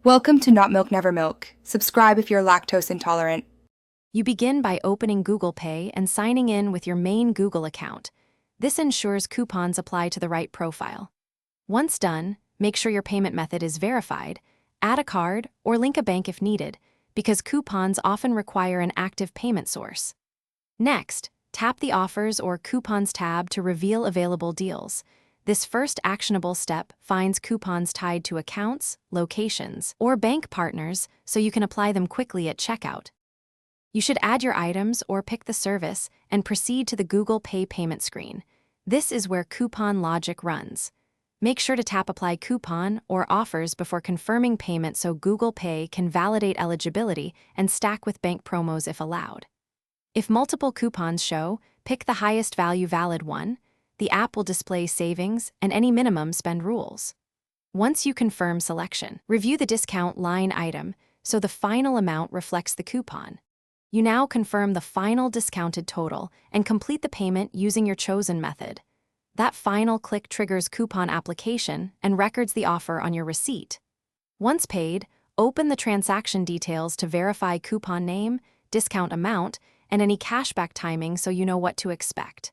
Welcome to Not Milk Never Milk. Subscribe if you're lactose intolerant. You begin by opening Google Pay and signing in with your main Google account. This ensures coupons apply to the right profile. Once done, make sure your payment method is verified, add a card, or link a bank if needed, because coupons often require an active payment source. Next, tap the Offers or Coupons tab to reveal available deals. This first actionable step finds coupons tied to accounts, locations, or bank partners so you can apply them quickly at checkout. You should add your items or pick the service and proceed to the Google Pay payment screen. This is where coupon logic runs. Make sure to tap Apply Coupon or Offers before confirming payment so Google Pay can validate eligibility and stack with bank promos if allowed. If multiple coupons show, pick the highest value valid one. The app will display savings and any minimum spend rules. Once you confirm selection, review the discount line item so the final amount reflects the coupon. You now confirm the final discounted total and complete the payment using your chosen method. That final click triggers coupon application and records the offer on your receipt. Once paid, open the transaction details to verify coupon name, discount amount, and any cashback timing so you know what to expect.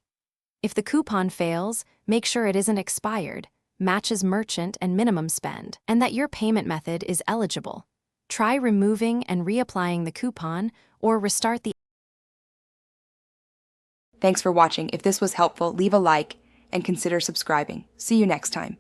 If the coupon fails, make sure it isn't expired, matches merchant and minimum spend, and that your payment method is eligible. Try removing and reapplying the coupon or restart the. Thanks for watching. If this was helpful, leave a like and consider subscribing. See you next time.